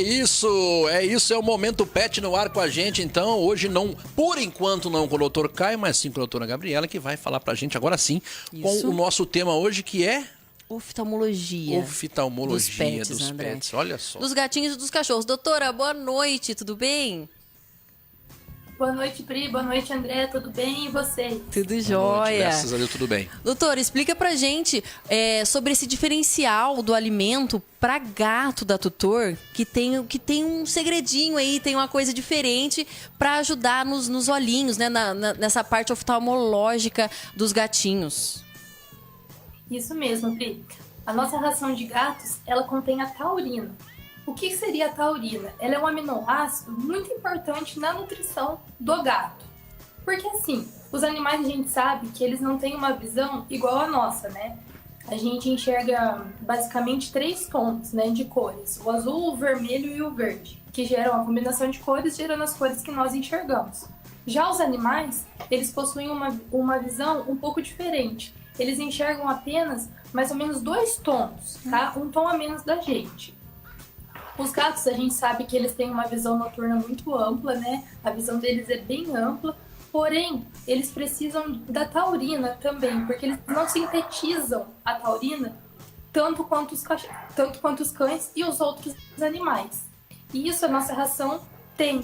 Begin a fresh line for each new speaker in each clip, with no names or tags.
isso, é o Momento Pet no ar com a gente, então, hoje não, por enquanto não com o Dr. Caio, mas sim com a doutora Gabriela, que vai falar pra gente agora sim, com o nosso tema hoje, que é...
Oftalmologia.
Oftalmologia dos pets, olha só.
Dos gatinhos e dos cachorros. Doutora, boa noite, tudo bem?
Boa noite, Pri. Boa noite, André. Tudo bem? E vocês?
Tudo jóia.
Graças a Deus, tudo bem.
Doutora, explica pra gente sobre esse diferencial do alimento para gato da Tutor, que tem um segredinho aí, tem uma coisa diferente para ajudar nos olhinhos, né? Nessa parte oftalmológica dos gatinhos.
Isso mesmo, Pri. A nossa ração de gatos, ela contém a taurina. O que seria a taurina? Ela é um aminoácido muito importante na nutrição do gato. Porque assim, os animais a gente sabe que eles não têm uma visão igual a nossa, né? A gente enxerga basicamente 3 tons, né, de cores. O azul, o vermelho e o verde, que geram a combinação de cores, gerando as cores que nós enxergamos. Já os animais, eles possuem uma visão um pouco diferente. Eles enxergam apenas mais ou menos 2 tons, tá? Um tom a menos da gente. Os gatos, a gente sabe que eles têm uma visão noturna muito ampla, né? A visão deles é bem ampla, porém, eles precisam da taurina também, porque eles não sintetizam a taurina tanto quanto os cães e os outros animais. E isso a nossa ração tem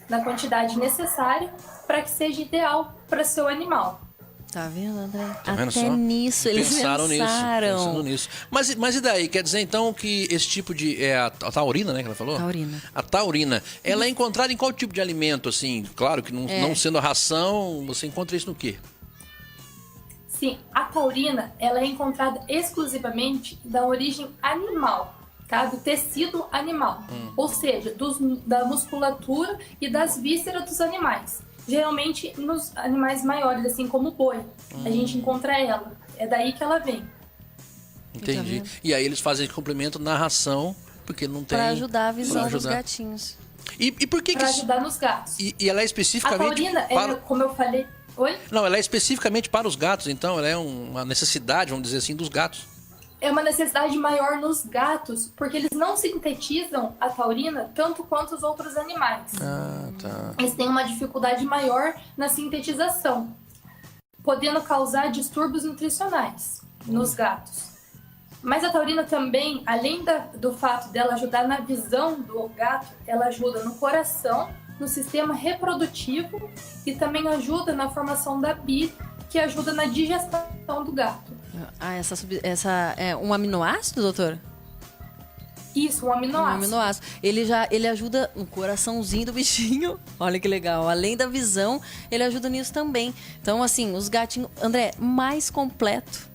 na quantidade necessária para que seja ideal para seu animal.
Tá vendo, André?
Tá vendo
Até
só?
nisso eles pensaram.
Pensando nisso. Mas e daí? Quer dizer, então, que esse tipo de... É a taurina, né, que ela falou?
Taurina.
A taurina. Ela é encontrada em qual tipo de alimento, assim? Claro que não sendo a ração, você encontra isso no quê?
Sim, a taurina, ela é encontrada exclusivamente da origem animal, tá? Do tecido animal. Ou seja, da musculatura e das vísceras dos animais. Geralmente nos animais maiores, assim como o boi, a gente encontra ela. É daí que ela vem.
Entendi. E aí eles fazem esse complemento na ração, porque não tem...
Para ajudar a visão dos gatinhos.
E por que
Para ajudar nos gatos.
E ela é especificamente...
A taurina, ela, como eu falei... Oi?
Não, ela é especificamente para os gatos, então ela é uma necessidade, vamos dizer assim, dos gatos.
É uma necessidade maior nos gatos, porque eles não sintetizam a taurina tanto quanto os outros animais.
Ah, tá.
Eles têm uma dificuldade maior na sintetização, podendo causar distúrbios nutricionais nos gatos. Mas a taurina também, além do fato dela ajudar na visão do gato, ela ajuda no coração, no sistema reprodutivo e também ajuda na formação da bile, que ajuda na digestão do gato.
Ah, essa é um aminoácido, doutor?
Isso, um aminoácido.
Um aminoácido. Ele ajuda no coraçãozinho do bichinho. Olha que legal. Além da visão, ele ajuda nisso também. Então, assim, os gatinhos... André, mais completo.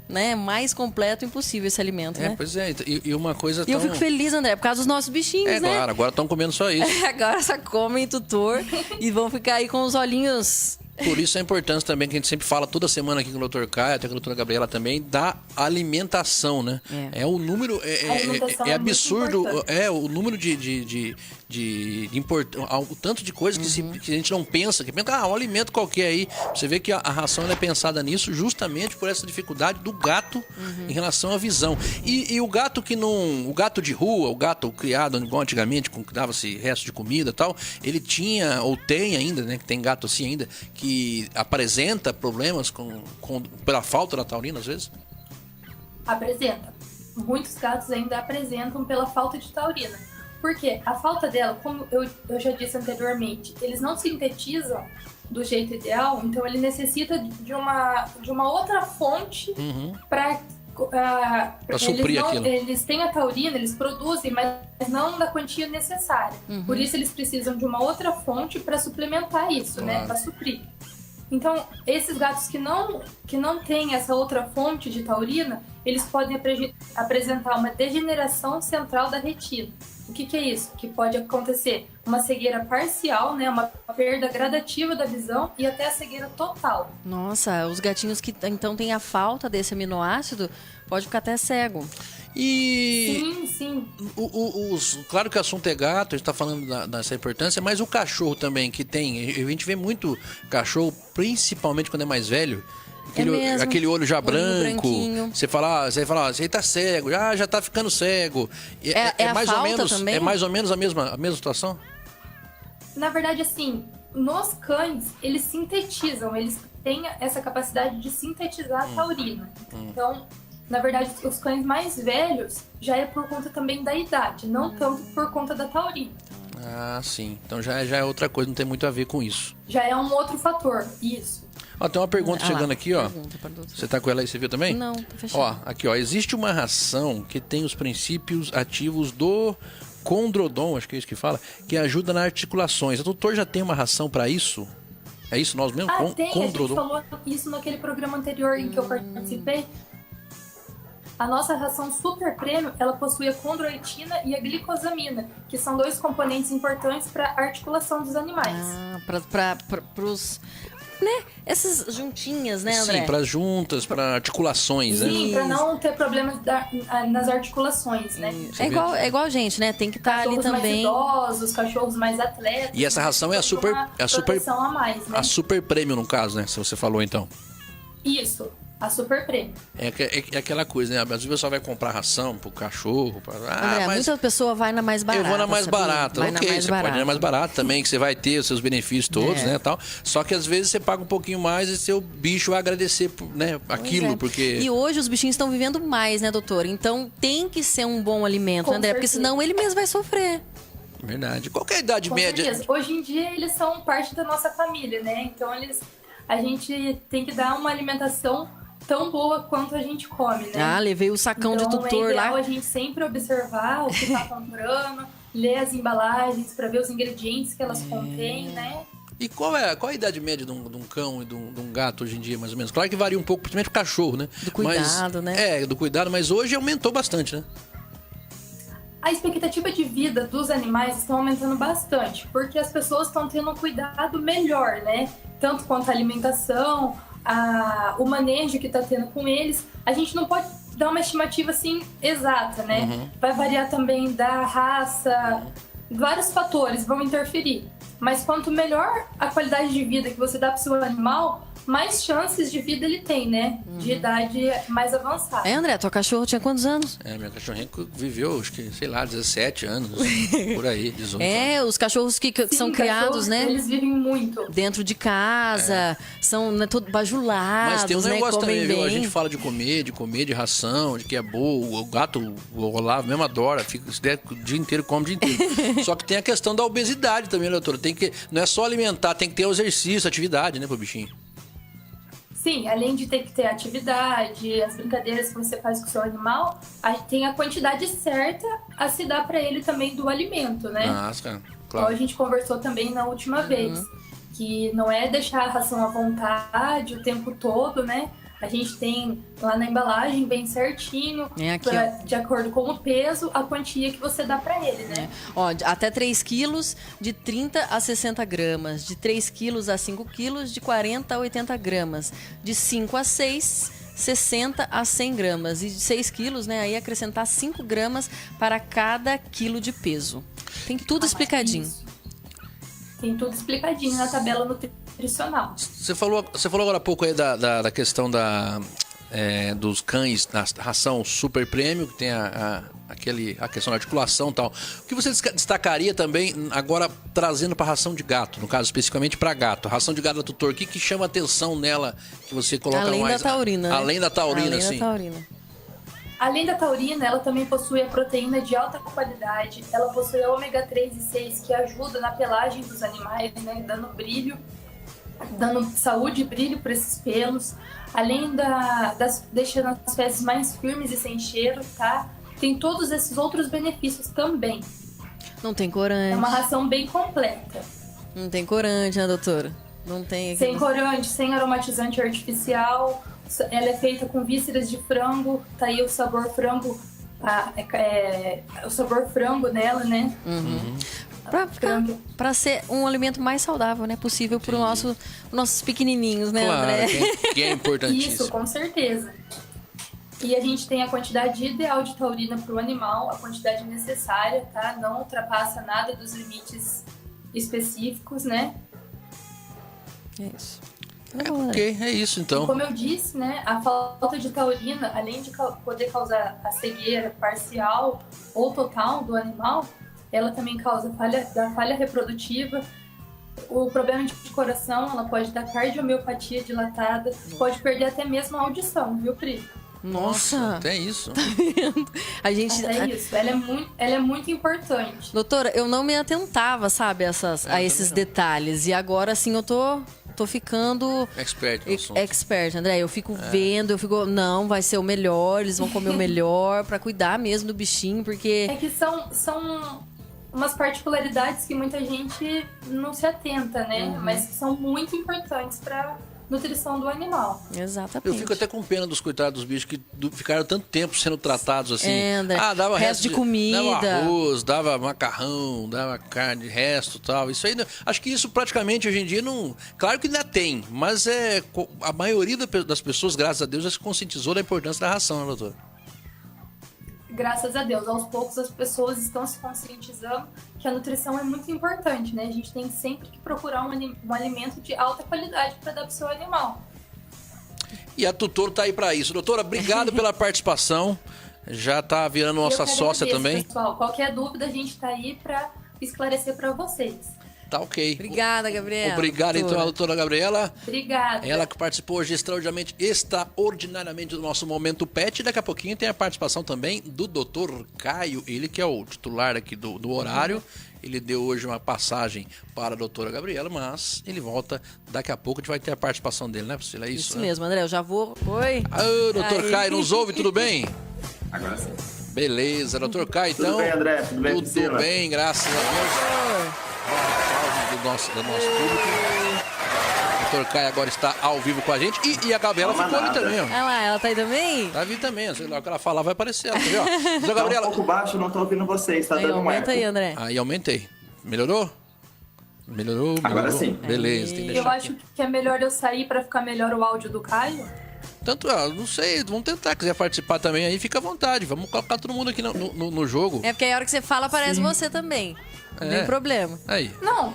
Né? Mais completo impossível esse alimento, né?
Pois é. E uma coisa
E eu fico feliz, André, por causa dos nossos bichinhos, né?
Claro, agora estão comendo só isso.
Agora só comem tutor e vão ficar aí com os olhinhos...
Por isso a importância também que a gente sempre fala toda semana aqui com o Dr. Caio, até com a doutora Gabriela também, da alimentação, né? É o número, é absurdo, o número o tanto de coisas que a gente não pensa, que pensa, um alimento qualquer aí. Você vê que a ração ela é pensada nisso justamente por essa dificuldade do gato em relação à visão. E o gato que não, o gato de rua, o gato criado igual antigamente, com que dava-se resto de comida e tal, ele tinha, ou tem ainda, né, que tem gato assim ainda, que apresenta problemas pela falta da taurina, às vezes?
Apresenta. Muitos gatos ainda apresentam pela falta de taurina. Por quê? A falta dela, como eu já disse anteriormente, eles não sintetizam do jeito ideal, então ele necessita de uma outra fonte para
suprir aquilo.
Eles têm a taurina, eles produzem, mas não da quantia necessária. Por isso eles precisam de uma outra fonte para suplementar isso, né? Para suprir. Então, esses gatos que não têm essa outra fonte de taurina, eles podem apresentar uma degeneração central da retina. O que é isso? Que pode acontecer uma cegueira parcial, né? Uma perda gradativa da visão e até a cegueira total.
Nossa, os gatinhos que então têm a falta desse aminoácido pode ficar até cego.
E
sim.
Claro que o assunto é gato, a gente está falando dessa importância, mas o cachorro também, que tem, a gente vê muito cachorro, principalmente quando é mais velho,
mesmo.
Aquele olho já
Olhinho
branco.
branquinho.
Você fala, você aí tá cego, já tá ficando cego.
É a
mais
falta
ou menos,
também?
é mais ou menos a mesma situação?
Na verdade, assim, nos cães, eles sintetizam, eles têm essa capacidade de sintetizar a taurina. Então, na verdade, os cães mais velhos já é por conta também da idade, não tanto por conta da taurina.
Ah, sim. Então já é outra coisa, não tem muito a ver com isso.
Já é um outro fator, isso.
Ó, tem uma pergunta chegando aqui, ó.
Pergunta para o doutor.
Você tá com ela aí, você viu também?
Não, tá fechado.
Ó, aqui, ó. Existe uma ração que tem os princípios ativos do condrodon, acho que é isso que fala, que ajuda nas articulações. O doutor já tem uma ração para isso? É isso nós mesmos?
Tem, a gente falou isso naquele programa anterior em que eu participei. A nossa ração Super Premium, ela possui a condroitina e a glicosamina, que são 2 componentes importantes para a articulação dos animais.
Ah, para os... Né? Essas juntinhas, né, André?
Sim, para juntas, para articulações, né?
Sim, para não ter problemas nas articulações, né?
É igual a gente, né? Tem que estar ali
Cachorros mais
também.
idosos, cachorros mais atletas.
E essa ração é a super...
Uma proteção a mais, né?
A Super Premium, no caso, né? Se você falou, então.
Isso, a Super Premium.
É aquela coisa, né? Às vezes o pessoal vai comprar ração pro cachorro.
André, muita pessoa vai na mais barata.
Eu vou na mais
sabia?
barata.
Vai na
Ok,
mais
você pode ir na
barata.
mais barata também, que você vai ter os seus benefícios todos, né, tal. Só que às vezes você paga um pouquinho mais e seu bicho vai agradecer, né, aquilo,
é.
porque...
E hoje os bichinhos estão vivendo mais, né, doutor? Então tem que ser um bom alimento,
Com
André, porque
certeza.
senão ele mesmo vai sofrer.
Verdade. Qual que é a idade
Com
média?
certeza. Hoje em dia eles são parte da nossa família, né? Então a gente tem que dar uma alimentação tão boa quanto a gente come, né?
Ah, levei o sacão
então,
de tutor
é ideal
lá.
a gente sempre observar o que tá comprando, ler as embalagens para ver os ingredientes que elas contêm, né?
E qual é a idade média de um cão e de um gato hoje em dia, mais ou menos? Claro que varia um pouco, principalmente pro cachorro, né?
Do cuidado, né?
É, do cuidado, mas hoje aumentou bastante, né?
A expectativa de vida dos animais está aumentando bastante, porque as pessoas estão tendo um cuidado melhor, né? Tanto quanto a alimentação, o manejo que está tendo com eles. A gente não pode dar uma estimativa assim exata, né? Vai variar também da raça, vários fatores vão interferir. Mas quanto melhor a qualidade de vida que você dá para o seu animal, mais chances de vida ele tem, né? De idade mais avançada.
É, André, tua cachorro tinha quantos anos?
É, minha cachorrinha viveu, acho que, sei lá, 17 anos, por aí, 18 anos.
É, os cachorros que
Sim,
são criados,
cachorros,
né?
Eles vivem muito.
Dentro de casa, são né, todo bajulados,
Mas tem um
né?
negócio
Comem
também, viu? A
bem.
gente fala de comer, de ração, de que é boa. O gato, o Olavo mesmo adora, fica o dia inteiro, come o dia inteiro. Só que tem a questão da obesidade também, né, doutora? Não é só alimentar, tem que ter o exercício, atividade, né, pro bichinho.
Sim, além de ter que ter atividade, as brincadeiras que você faz com o seu animal, tem a quantidade certa a se dar para ele também do alimento, né?
Nossa, cara,
Então
claro.
a gente conversou também na última vez, que não é deixar a ração à vontade o tempo todo, né? A gente tem lá na embalagem bem certinho,
É aqui,
de acordo com o peso, a quantia que você dá para ele, né?
Ó, até 3 quilos, de 30 a 60 gramas. De 3 quilos a 5 quilos, de 40 a 80 gramas. De 5 a 6, 60 a 100 gramas. E de 6 quilos, né, aí acrescentar 5 gramas para cada quilo de peso. Tem tudo explicadinho.
Isso. Tem tudo explicadinho na tabela nutricional.
Você falou agora há pouco aí da questão dos cães na ração Super Premium, que tem a questão da articulação e tal. O que você destacaria também, agora trazendo para a ração de gato, no caso especificamente para gato? A ração de gato da tutor, o que chama atenção nela que você coloca
Além
mais?
da taurina, né?
Além da taurina,
Além
sim.
da taurina.
Além da taurina, ela também possui a proteína de alta qualidade. Ela possui a ômega 3 e 6, que ajuda na pelagem dos animais, né, dando brilho, dando saúde e brilho para esses pelos. Além deixando as fezes mais firmes e sem cheiro, tá? Tem todos esses outros benefícios também.
Não tem
É
corante.
uma ração bem completa.
Não tem corante, né, doutora? Não tem.
Sem corante, sem aromatizante artificial. Ela é feita com vísceras de frango. Tá aí o sabor frango. O sabor frango nela, né?
Pra ser um alimento mais saudável, né? Possível para nossos pequenininhos, né,
Claro,
André?
que é importantíssimo.
Isso, com certeza. E a gente tem a quantidade ideal de taurina para o animal, a quantidade necessária, tá? Não ultrapassa nada dos limites específicos, né?
É isso.
Ok, é isso então.
Como eu disse, né, a falta de taurina, além de poder causar a cegueira parcial ou total do animal, ela também causa falha reprodutiva. O problema de coração, ela pode dar cardiomiopatia dilatada, pode perder até mesmo a audição, viu, Pri?
Nossa,
até isso.
A gente...
É isso, ela é muito importante.
Doutora, eu não me atentava, sabe, a esses detalhes. E agora, assim, eu tô ficando...
Expert no assunto.
Expert, André. Eu fico vendo, eu fico... Não, vai ser o melhor, eles vão comer o melhor pra cuidar mesmo do bichinho, porque...
É que são umas particularidades que muita gente não se atenta, né? Mas que são muito importantes pra nutrição do animal.
Exatamente.
Eu fico até com pena dos coitados dos bichos que ficaram tanto tempo sendo tratados assim.
André.
Dava
resto de comida.
Dava arroz, dava macarrão, dava carne, resto e tal. Isso aí, acho que isso praticamente hoje em dia não... Claro que ainda tem, mas a maioria das pessoas, graças a Deus, já se conscientizou da importância da ração, né, doutor?
Graças a Deus, aos poucos as pessoas estão se conscientizando que a nutrição é muito importante, né? A gente tem sempre que procurar um alimento de alta qualidade para dar para o seu animal.
E a Tutor tá aí para isso. Doutora, obrigado pela participação. Já tá virando nossa sócia também.
Pessoal, qualquer dúvida a gente tá aí para esclarecer para vocês.
Tá ok.
Obrigada, Gabriela.
Obrigado, então, a doutora Gabriela.
Obrigada.
Ela que participou hoje extraordinariamente do nosso Momento Pet. Daqui a pouquinho tem a participação também do doutor Caio, ele que é o titular aqui do horário. Ele deu hoje uma passagem para a doutora Gabriela, mas ele volta daqui a pouco. A gente vai ter a participação dele, né, Priscila? É isso, né?
Mesmo, André. Eu já vou... Oi.
Doutor Caio, nos ouve? Tudo bem?
Agora sim.
Beleza, doutor Caio, então...
Tudo bem, André? Tudo bem, Priscila?
Tudo bem, graças a Deus. Do nosso público. O doutor Caio agora está ao vivo com a gente. E a Gabriela ficou ali também, ó.
Olha lá, ela tá aí também?
Tá ali também, sei lá o que ela falar, vai aparecer ela, tá vendo? Doutora
Tá
Gabriela...
um pouco baixo, não tô ouvindo vocês, tá
Aí,
dando um
aumenta
eco.
aí, André.
Aí aumentei. Melhorou? Melhorou.
Agora sim.
Beleza, tem que deixar
Eu
aqui.
acho que é melhor eu sair para ficar melhor o áudio do Caio.
Tanto, não sei, vamos tentar. Quiser participar também aí, fica à vontade. Vamos colocar todo mundo aqui no jogo.
É porque aí a hora que você fala, aparece você também. Não tem problema.
Aí.
Não,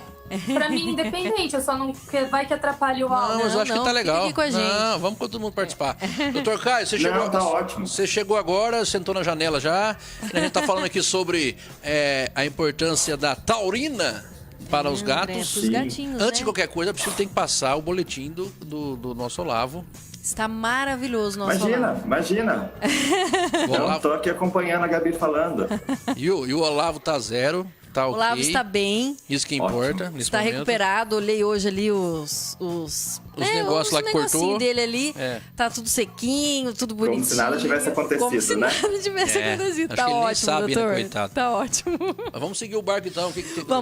pra mim independente, eu só não... porque vai que atrapalha o áudio.
Não, mas eu acho que tá
fica
legal.
aqui com a gente.
Não, vamos com todo mundo participar. Doutor Caio, você chegou...
Não, tá ótimo.
Você chegou agora, sentou na janela já. A gente tá falando aqui sobre a importância da taurina para os
André,
gatos.
pros gatinhos,
Antes de
né?
qualquer coisa, a Priscila tem que passar o boletim do nosso Olavo.
Está maravilhoso o nosso Olavo.
Imagina.
O
Não,
Olavo
tô aqui acompanhando a Gabi falando.
e o Olavo tá zero, tá
O
ok.
Olavo está bem,
Isso que
Ótimo.
importa nesse
está
momento.
recuperado. Olhei hoje ali os
negócios lá que
negocinho
cortou.
dele ali.
É.
Tá tudo sequinho, tudo bonitinho.
Como se nada tivesse acontecido,
Como se
né?
nada tivesse
É,
acontecido.
acho
Tá
que ele nem
ótimo,
sabe, né,
doutor.
coitado.
Tá ótimo.
Mas vamos seguir o barco então.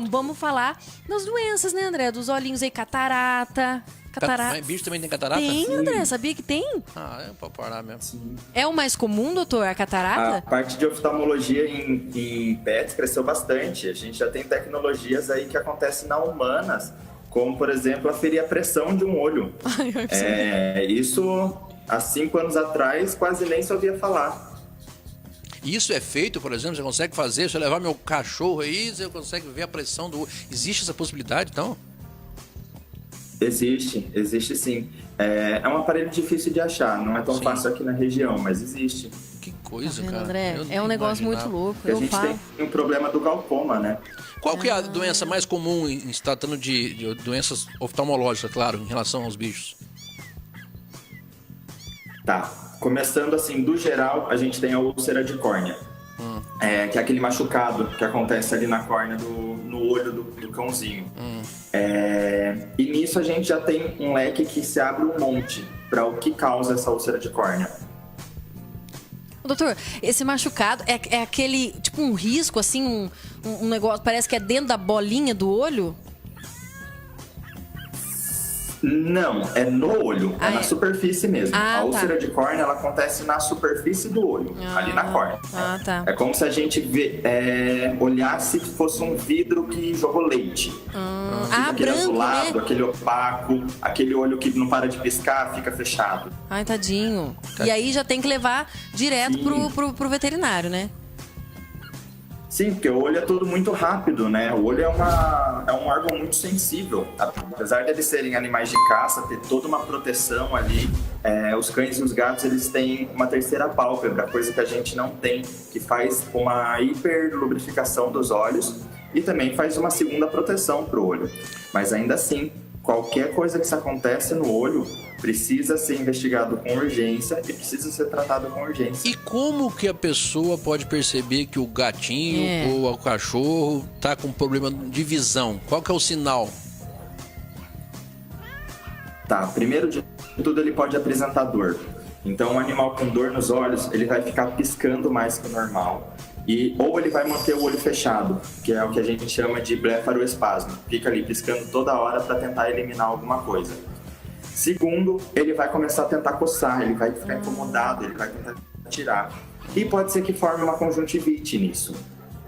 Vamos falar das doenças, né, André? Dos olhinhos aí, catarata.
Mas bicho também tem catarata?
Tem, André, sabia que tem?
É pra parar mesmo.
É o mais comum, doutor, a
A
catarata?
parte de oftalmologia em pets cresceu bastante. A gente já tem tecnologias aí que acontecem na humanas, como, por exemplo, aferir a pressão de um olho. Isso, há 5 anos atrás, quase nem se ouvia falar.
Isso é feito, por exemplo, você consegue fazer, se eu levar meu cachorro aí, você consegue ver a pressão do... Existe essa possibilidade, então?
Existe sim. É um aparelho difícil de achar, não é tão fácil aqui na região, mas existe.
Que coisa,
Tá vendo,
cara.
André?
Eu
É
nem
um negócio
imaginava.
muito louco.
Porque a
Eu
gente
falo.
tem um problema do glaucoma, né?
Qual que é a doença mais comum em se tratando de doenças oftalmológicas, claro, em relação aos bichos?
Tá. Começando assim, do geral, a gente tem a úlcera de córnea. Que é aquele machucado que acontece ali na córnea, no olho do cãozinho. E nisso a gente já tem um leque que se abre um monte para o que causa essa úlcera de córnea.
Doutor, esse machucado é aquele, tipo um risco, assim, um negócio, parece que é dentro da bolinha do olho?
Não, é no olho, é na
é.
superfície mesmo.
Ah,
A úlcera
tá.
de córnea, ela acontece na superfície do olho, ali na córnea.
Ah, tá.
É como se a gente olhasse que fosse um vidro que jogou leite. Fica aquele
branco,
azulado,
né?
aquele opaco, aquele olho que não para de piscar, fica fechado.
Ai, tadinho. E aí já tem que levar direto
Sim.
pro veterinário, né?
Sim, porque o olho é tudo muito rápido, né? O olho é um órgão muito sensível. Apesar de eles serem animais de caça, ter toda uma proteção ali, os cães e os gatos, eles têm uma terceira pálpebra, coisa que a gente não tem, que faz uma hiperlubrificação dos olhos e também faz uma segunda proteção para o olho. Mas ainda assim, qualquer coisa que se acontece no olho precisa ser investigado com urgência e precisa ser tratado com urgência.
E como que a pessoa pode perceber que o gatinho ou o cachorro tá com problema de visão? Qual que é o sinal?
Tá, primeiro de tudo ele pode apresentar dor. Então um animal com dor nos olhos, ele vai ficar piscando mais que o normal. Ou ele vai manter o olho fechado, que é o que a gente chama de blefaroespasmo. Fica ali piscando toda hora para tentar eliminar alguma coisa. Segundo, ele vai começar a tentar coçar, ele vai ficar incomodado, ele vai tentar tirar. E pode ser que forme uma conjuntivite nisso.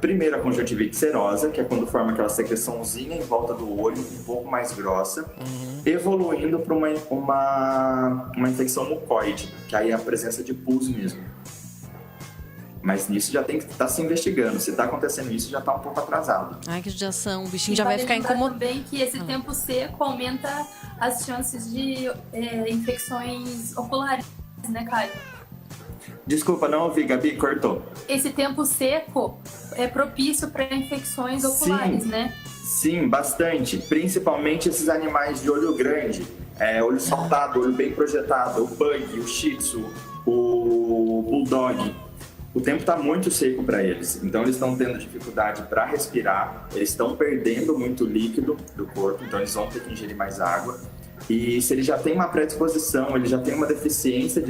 Primeiro, a conjuntivite serosa, que é quando forma aquela secreçãozinha em volta do olho, um pouco mais grossa, evoluindo para uma infecção mucoide, que aí é a presença de pus mesmo. Mas nisso já tem que estar se investigando. Se está acontecendo isso, já está um pouco atrasado.
Ai, que judiação. O bichinho já vai ficar incomodado.
Também que esse tempo seco aumenta as chances de infecções oculares, né, Caio?
Desculpa, não ouvi, Gabi, cortou.
Esse tempo seco é propício para infecções oculares, né?
Sim, bastante. Principalmente esses animais de olho grande, olho saltado, olho bem projetado, o pug, o shih tzu, o bulldog. O tempo está muito seco para eles, então eles estão tendo dificuldade para respirar, eles estão perdendo muito líquido do corpo, então eles vão ter que ingerir mais água. E se ele já tem uma predisposição, ele já tem uma deficiência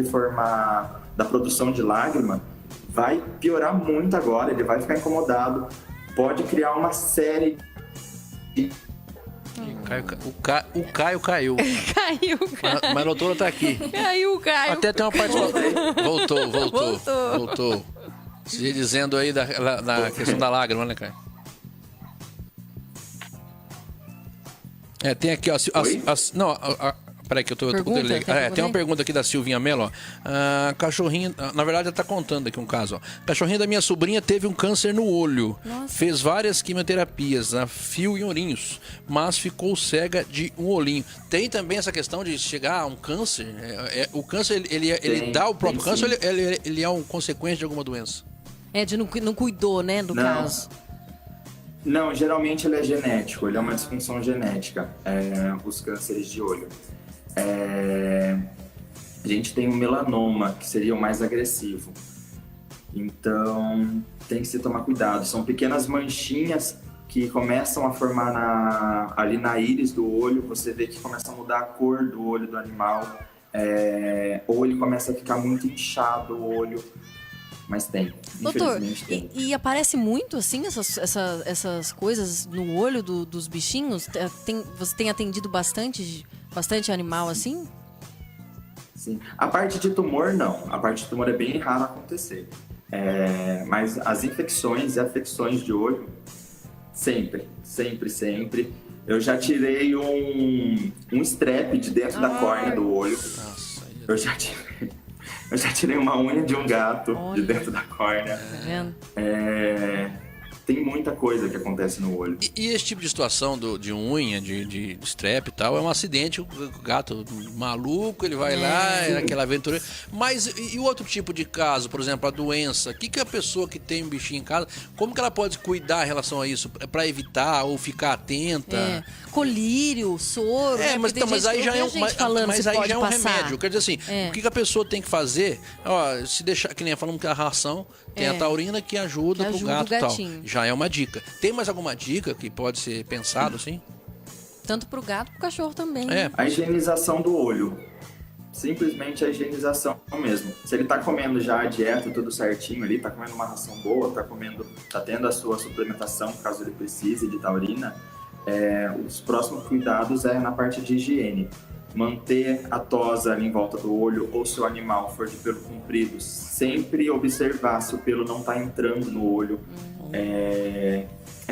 da produção de lágrima, vai piorar muito agora, ele vai ficar incomodado, pode criar uma série de...
O Caio caiu.
Caiu, Caio.
Mas a doutora tá aqui.
Caiu, Caio.
Até tem uma participação. Voltou. Se dizendo aí da questão da lágrima, né, Caio? Tem aqui, ó. Peraí que eu tô com delay. Tem uma pergunta aqui da Silvinha Mello, ó. Cachorrinho, na verdade ela tá contando aqui um caso, ó. Cachorrinho da minha sobrinha teve um câncer no olho. Nossa. Fez várias quimioterapias, a fio e ourinhos, mas ficou cega de um olhinho. Tem também essa questão de chegar a um câncer? O câncer, ele dá o próprio câncer ou ele é uma consequência de alguma doença?
De não cuidou, né, do caso.
Não, geralmente ele é genético, ele é uma disfunção genética, os cânceres de olho. A gente tem o melanoma, que seria o mais agressivo. Então, tem que se tomar cuidado. São pequenas manchinhas que começam a formar ali na íris do olho. Você vê que começa a mudar a cor do olho do animal. Ou ele começa a ficar muito inchado o olho. Mas tem,
doutor,
infelizmente tem.
E aparece muito, assim, essas coisas no olho dos bichinhos? Você tem atendido bastante animal assim?
Sim. A parte de tumor, não. A parte de tumor é bem raro acontecer. Mas as infecções e afecções de olho, sempre. Eu já tirei um strep de dentro da córnea do olho.
Nossa,
Eu já tirei uma unha de um gato de dentro da córnea.
Tá vendo?
Tem muita coisa que acontece no olho.
E esse tipo de situação de unha, de strep e tal, é um acidente, o gato maluco, ele vai lá, naquela aventura. Mas e o outro tipo de caso, por exemplo, a doença? O que a pessoa que tem um bichinho em casa, como que ela pode cuidar em relação a isso? Para evitar ou ficar atenta?
Colírio, soro.
Mas aí já é um
passar.
remédio. Quer dizer assim, o que a pessoa tem que fazer? Ó, se deixar, que nem falamos que a ração tem a taurina que ajuda pro gato e tal. Já é uma dica. Tem mais alguma dica que pode ser pensado assim?
Tanto pro gato, pro cachorro também.
A higienização do olho. Simplesmente a higienização mesmo. Se ele tá comendo já a dieta, tudo certinho ali, tá comendo uma ração boa, tá tendo a sua suplementação, caso ele precise de taurina, os próximos cuidados na parte de higiene. Manter a tosa ali em volta do olho, ou se o animal for de pelo comprido, sempre observar se o pelo não está entrando no olho.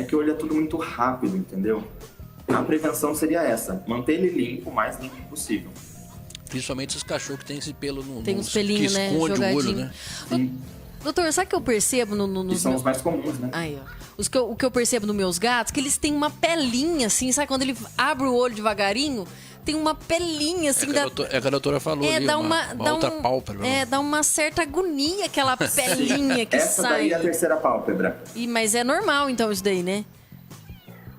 Que o olho é tudo muito rápido, entendeu? A prevenção seria essa, manter ele limpo, o mais limpo possível.
Principalmente os cachorros que tem esse pelo
tem uns pelinhos,
que esconde o olho, né?
Doutor, sabe o que eu percebo
Que
nos
são
meus...
os mais comuns, né?
Aí, ó. O que eu percebo nos meus gatos, que eles têm uma pelinha, assim, sabe? Quando ele abre o olho devagarinho, tem uma pelinha, assim...
É que a doutora falou ali,
dá
uma outra pálpebra.
dá uma certa agonia aquela pelinha que
Essa
sai.
daí é a terceira pálpebra.
Mas é normal, então, isso daí, né?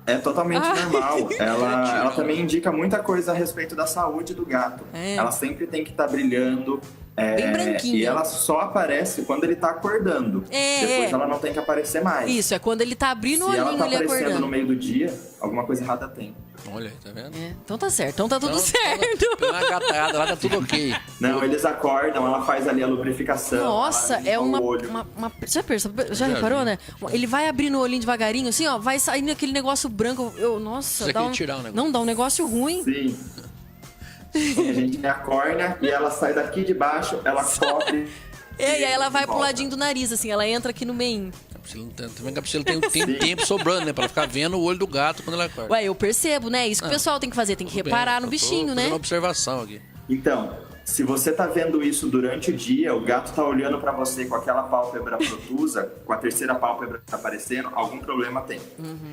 É totalmente normal. Ela também indica muita coisa a respeito da saúde do gato. Ela sempre tem que estar brilhando.
Bem branquinha.
E ela só aparece quando ele tá acordando. Depois ela não tem que aparecer mais.
Isso, é quando ele tá abrindo o
Se
olhinho
ela tá
ali
aparecendo
acordando.
no meio do dia, alguma coisa errada tem.
Olha aí, tá vendo?
Então tá certo, então tá tudo
Então,
certo.
Pela gatada lá tá tudo ok.
Não, eles acordam, ela faz ali a lubrificação.
Nossa,
ela
é
limpa
uma,
o olho.
já reparou,
vi.
né? Ele vai abrindo o olhinho devagarinho, assim, ó, vai saindo aquele negócio branco. Nossa,
Você
dá
quer tirar o negócio?
Não, dá um negócio ruim.
Sim. Sim, a gente tem a córnea e ela sai daqui de baixo, ela cobre.
E aí ela vai pro
volta.
ladinho do nariz, assim, ela entra aqui no meio.
Também que a Priscila tem tempo sobrando, né? Pra ela ficar vendo o olho do gato quando ela acorda.
Ué, eu percebo, né? Isso que o pessoal tem que fazer, tem que
Tudo bem,
reparar no
eu tô
bichinho,
fazendo
né?
uma observação aqui.
Então, se você tá vendo isso durante o dia, o gato tá olhando pra você com aquela pálpebra protusa, com a terceira pálpebra aparecendo, algum problema tem.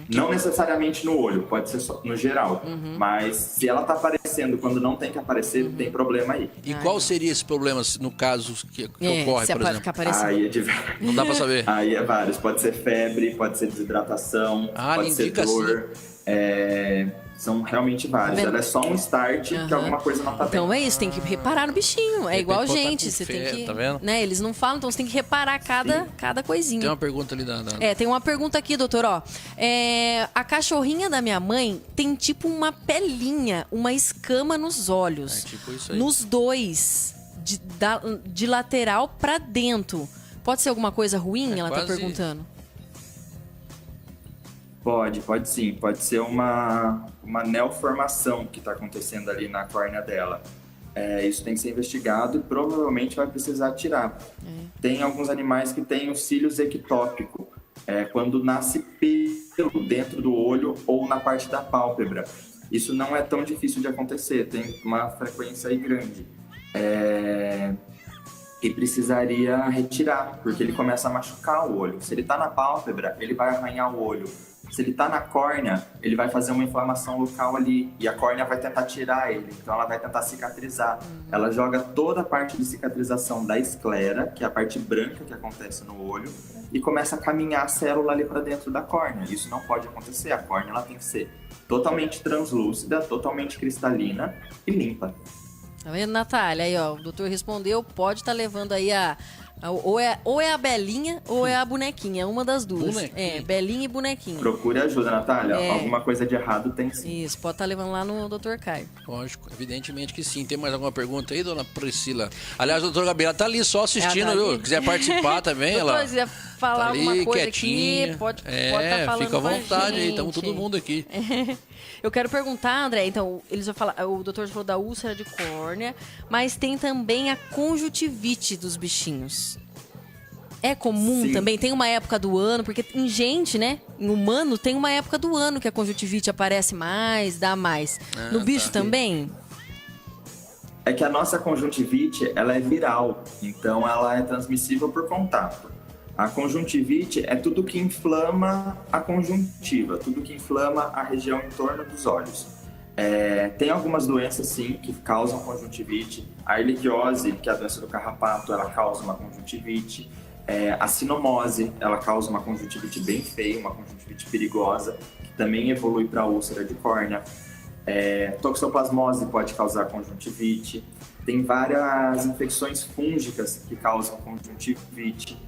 Não necessariamente no olho, pode ser só no geral. Mas se ela tá aparecendo quando não tem que aparecer, tem problema aí.
E qual seria esse problema no caso que ocorre,
se
por exemplo?
ficar aparecendo.
Aí é de...
Não dá pra saber.
Aí é vários. Pode ser febre, pode ser desidratação, pode ser
indica
dor. São realmente vários.
Tá vendo?
Ela é só um start que alguma coisa não tá bem.
Então é isso, tem que reparar no bichinho. É igual a
botar
gente,
com
você
fé,
tem que...
tá vendo?
Né, eles não falam, então você tem que reparar cada coisinha.
Tem uma pergunta ali da...
Tem uma pergunta aqui, doutor, ó. A cachorrinha da minha mãe tem tipo uma uma escama nos olhos.
tipo isso aí.
Nos dois, de lateral pra dentro. Pode ser alguma coisa ruim, ela tá
quase-
perguntando?
Pode sim. Pode ser uma neoformação que está acontecendo ali na córnea dela. Isso tem que ser investigado e provavelmente vai precisar tirar. Tem alguns animais que têm o cílios ectópico, quando nasce pelo dentro do olho ou na parte da pálpebra. Isso não é tão difícil de acontecer, tem uma frequência aí grande. E precisaria retirar, porque ele começa a machucar o olho. Se ele está na pálpebra, ele vai arranhar o olho. Se ele está na córnea, ele vai fazer uma inflamação local ali. E a córnea vai tentar tirar ele. Então ela vai tentar cicatrizar. Ela joga toda a parte de cicatrização da esclera, que é a parte branca que acontece no olho, e começa a caminhar a célula ali para dentro da córnea. Isso não pode acontecer. A córnea ela tem que ser totalmente translúcida, totalmente cristalina e limpa.
Tá vendo, Natália? Aí, ó, o doutor respondeu, pode estar levando aí ou é a Belinha ou é a bonequinha, uma das duas.
Bonequinha.
Belinha e bonequinha.
Procure ajuda, Natália. Alguma coisa de errado tem sim.
Isso, pode estar levando lá no Dr. Caio.
Lógico, evidentemente que sim. Tem mais alguma pergunta aí, dona Priscila? Aliás, a doutora Gabriela tá ali só assistindo,
Ela tá ali.
viu? Quiser participar também,
Doutor,
ela
se quiser falar
tá ali,
alguma coisa
quietinha.
aqui, pode estar falando
fica à
com a
vontade aí,
gente.
estamos todo mundo aqui.
Eu quero perguntar, André, então, eles vão falar, o doutor falou da úlcera de córnea, mas tem também a conjuntivite dos bichinhos. É comum
Sim.
também? Tem uma época do ano, porque em gente, né? Em humano, tem uma época do ano que a conjuntivite aparece mais, dá mais. No bicho também?
É que a nossa conjuntivite, ela é viral, então ela é transmissível por contato. A conjuntivite é tudo que inflama a conjuntiva, tudo que inflama a região em torno dos olhos. Tem algumas doenças, sim, que causam conjuntivite. A erliquiose, que é a doença do carrapato, ela causa uma conjuntivite. A sinomose, ela causa uma conjuntivite bem feia, uma conjuntivite perigosa, que também evolui para úlcera de córnea. Toxoplasmose pode causar conjuntivite. Tem várias infecções fúngicas que causam conjuntivite.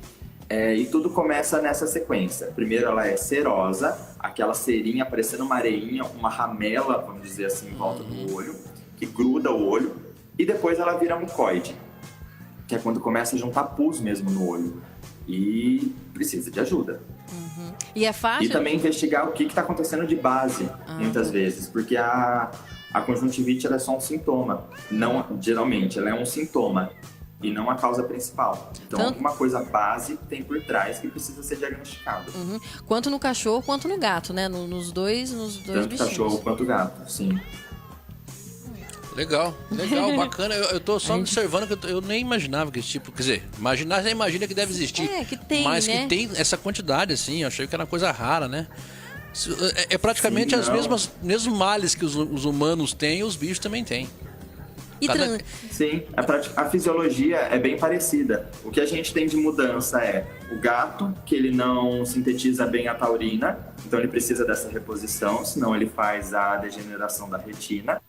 E tudo começa nessa sequência. Primeiro ela é serosa, aquela cerinha parecendo uma areinha, uma ramela, vamos dizer assim, em volta do olho, que gruda o olho. E depois ela vira mucoide, que é quando começa a juntar pus mesmo no olho. E precisa de ajuda.
E é fácil?
E também investigar o que está acontecendo de base, muitas vezes, porque a conjuntivite ela é só um sintoma. Não, geralmente, ela é um sintoma e não a causa principal. Então, alguma coisa base tem por trás que precisa ser diagnosticado.
Quanto no cachorro, quanto no gato, né? Nos dois
Tanto
bichinhos.
cachorro quanto gato, sim.
Legal, bacana. Eu tô só observando que eu nem imaginava que esse tipo... Quer dizer, imaginar, você imagina que deve existir.
Que tem,
mas
né?
que tem essa quantidade, assim. Eu achei que era uma coisa rara, né? É praticamente
Sim,
as mesmos males que os humanos têm, os bichos também têm.
E
Sim, a fisiologia é bem parecida. O que a gente tem de mudança é o gato, que ele não sintetiza bem a taurina, então ele precisa dessa reposição, senão ele faz a degeneração da retina.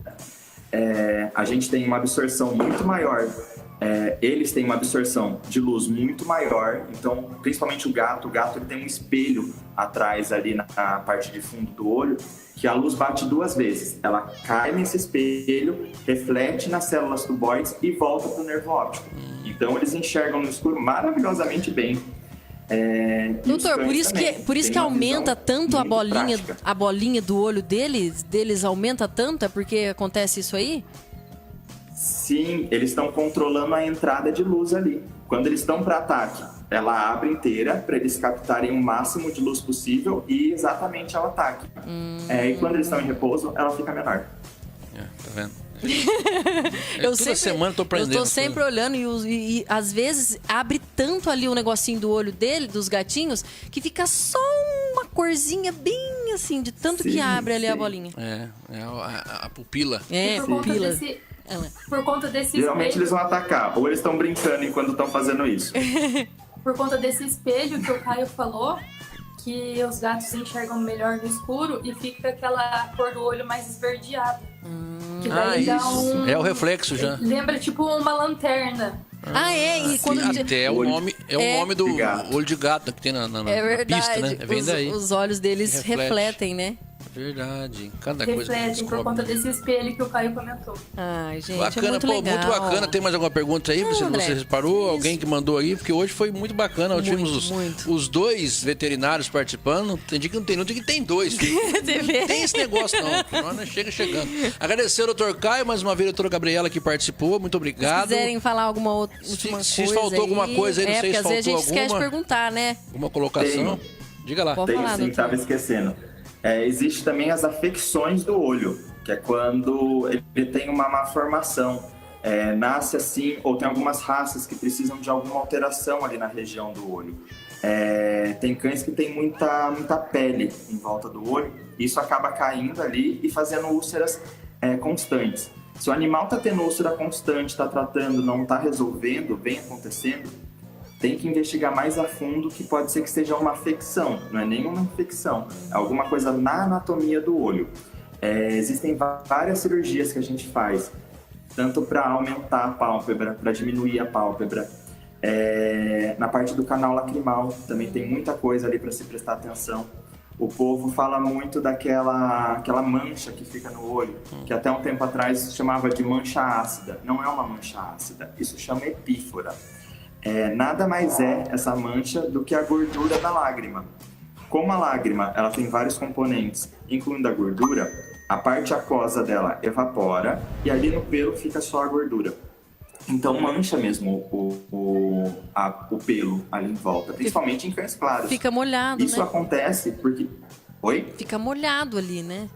A gente tem uma absorção muito maior. Eles têm uma absorção de luz muito maior, então principalmente o gato ele tem um espelho atrás ali na parte de fundo do olho, que a luz bate 2 vezes. Ela cai nesse espelho, reflete nas células tuboides e volta para o nervo óptico. Então eles enxergam no escuro maravilhosamente bem.
Doutor, por isso que aumenta tanto a bolinha do olho deles aumenta tanto? É porque acontece isso aí?
Sim, eles estão controlando a entrada de luz ali. Quando eles estão para ataque, ela abre inteira para eles captarem o máximo de luz possível e exatamente ao ataque. E quando eles estão em repouso, ela fica menor.
Tá vendo?
Toda
semana eu tô aprendendo.
Eu tô sempre olhando e às vezes abre tanto ali o negocinho do olho dos gatinhos, que fica só uma corzinha bem assim, de tanto que abre ali a bolinha.
A pupila.
Pupila.
Por conta desse
Geralmente
espelho,
eles vão atacar, ou eles estão brincando enquanto estão fazendo isso.
por conta desse espelho que o Caio falou, que os gatos enxergam melhor no escuro e fica aquela cor do olho mais esverdeada. Que daí dá
É o reflexo já.
Lembra tipo uma lanterna.
E quando
Até o nome do olho de gato que tem na pista, né? Vem daí.
Os olhos deles refletem, né?
Verdade. Cada coisa que
Refletem por conta desse espelho que o Caio comentou.
Ai, gente,
bacana,
é muito legal.
muito bacana. Tem mais alguma pergunta aí? Você reparou? Alguém que mandou aí? Porque hoje foi muito bacana. Nós tivemos os 2 veterinários participando. Tem dia que não tem, não tem que tem 2. Tem esse negócio não. Nós chega chegando. Agradecer ao Dr. Caio, mais uma vez a doutora Gabriela que participou. Muito obrigado.
Se quiserem falar alguma última coisa
se faltou alguma coisa aí, não sei se faltou alguma.
porque às vezes a gente esquece de perguntar, né?
Alguma colocação? Diga lá.
Pode falar,
sim, estava esquecendo. Existe também as afecções do olho, que é quando ele tem uma má formação, nasce assim, ou tem algumas raças que precisam de alguma alteração ali na região do olho. Tem cães que tem muita pele em volta do olho, e isso acaba caindo ali e fazendo úlceras constantes. Se o animal está tendo úlcera constante, está tratando, não está resolvendo, vem acontecendo, tem que investigar mais a fundo, que pode ser que seja uma afecção, não é nenhuma infecção, é alguma coisa na anatomia do olho. Existem várias cirurgias que a gente faz, tanto para aumentar a pálpebra, para diminuir a pálpebra. Na parte do canal lacrimal também tem muita coisa ali para se prestar atenção. O povo fala muito aquela mancha que fica no olho, que até um tempo atrás se chamava de mancha ácida. Não é uma mancha ácida, isso chama epífora. Nada mais é essa mancha do que a gordura da lágrima. Como a lágrima ela tem vários componentes, incluindo a gordura, a parte aquosa dela evapora e ali no pelo fica só a gordura. Então mancha mesmo o pelo ali em volta, principalmente em cães claros.
Fica molhado,
Isso
né?
acontece porque... Oi?
Fica molhado ali, né?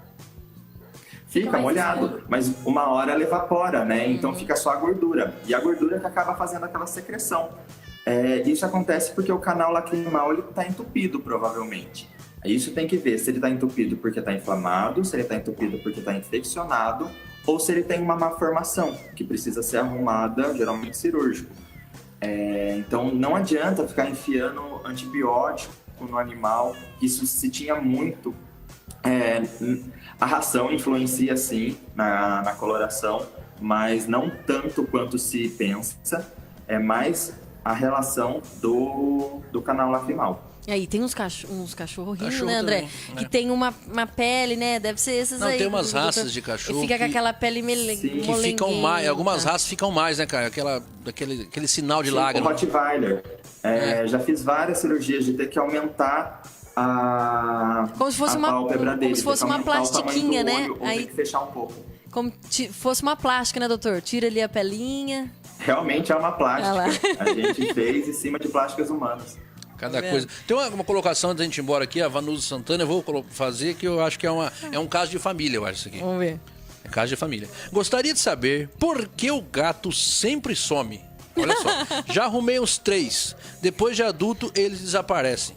Fica molhado, mas uma hora ela evapora, né? Então fica só a gordura. E a gordura que acaba fazendo aquela secreção. Isso acontece porque o canal lacrimal está entupido, provavelmente. Isso tem que ver se ele está entupido porque está inflamado, se ele está entupido porque está infeccionado, ou se ele tem uma má formação, que precisa ser arrumada, geralmente cirúrgico. Então não adianta ficar enfiando antibiótico no animal. Isso se tinha muito. A ração influencia sim na coloração, mas não tanto quanto se pensa. É mais a relação do canal lacrimal.
E aí tem uns cachorrinhos,
Cachorro
né, André?
também, né?
Que tem uma pele, né? Deve ser esses
Não,
aí.
tem umas raças de cachorro
E fica com
que-
aquela pele
Que ficam mais, algumas raças ficam mais, né, cara? Aquele sinal de
O
lágrima.
Rottweiler. Já fiz várias cirurgias de ter que aumentar
Como se fosse
a
uma-
pálpebra
como
dele.
se fosse
ter que
uma
aumentar o tamanho
plastiquinha,
do
né?
olho, ou
Aí-
ter que fechar um pouco.
Como se fosse uma plástica, né, doutor? Tira ali a pelinha.
Realmente é uma plástica.
Olha lá.
A gente fez em cima de plásticas humanas.
Cada
Tá
coisa. Tem uma colocação antes da gente ir embora aqui, a Vanusa Santana, eu vou fazer, que eu acho que é um caso de família, eu acho isso aqui.
Vamos ver.
casa de família. Gostaria de saber por que o gato sempre some. Olha só, já arrumei uns 3. Depois de adulto, eles desaparecem.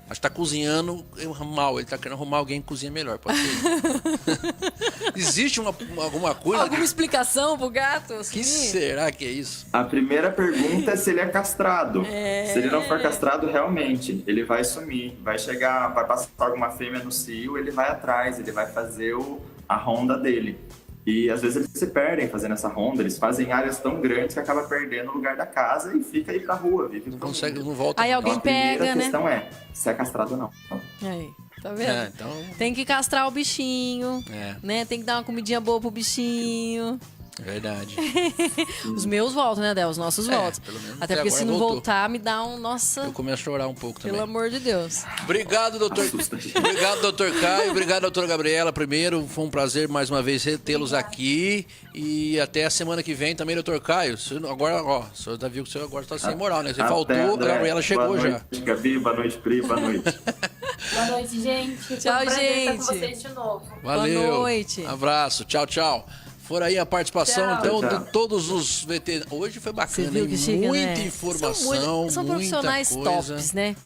Mas tá cozinhando mal, ele tá querendo arrumar alguém que cozinha melhor, pode ser. Existe alguma coisa?
Alguma explicação pro gato?
O que será que é isso?
A primeira pergunta é se ele é castrado. Se ele não for castrado, realmente, ele vai sumir. Vai chegar, vai passar alguma fêmea no cio, ele vai atrás, ele vai fazer a ronda dele. E às vezes eles se perdem fazendo essa ronda, eles fazem áreas tão grandes que acaba perdendo o lugar da casa e fica aí pra rua.
Não consegue, não volta.
Aí alguém
Então, a
pega,
primeira
né?
questão é se é castrado ou não.
Aí, tá vendo?
Então...
Tem que castrar o bichinho, né? Tem que dar uma comidinha boa pro bichinho.
Verdade.
Os meus voltam, né, Del? Os nossos voltam.
Pelo menos
Até
até
porque
agora
se não
voltou.
voltar, me dá um... Nossa,
Eu começo a chorar um pouco também.
pelo amor de Deus.
Obrigado, doutor. Obrigado, doutor Caio. Obrigado, doutora Gabriela. Primeiro, foi um prazer mais uma vez tê-los aqui. E até a semana que vem também, doutor Caio. Agora, ó, o senhor viu que o senhor agora está sem moral, né? Você
Até,
faltou,
André.
a Gabriela chegou
boa
já.
noite, Gabi, boa noite, Pri, boa noite.
Boa noite, gente. Foi
Tchau,
um prazer estar com
gente.
vocês de novo.
Valeu.
Boa noite.
Abraço. Tchau, tchau. Fora aí a participação,
Tchau.
então,
Tchau.
de todos os veteranos. Hoje foi
Você
bacana,
viu
hein?
que chega,
Muita
né?
informação,
São
muita
profissionais
coisa.
tops, né?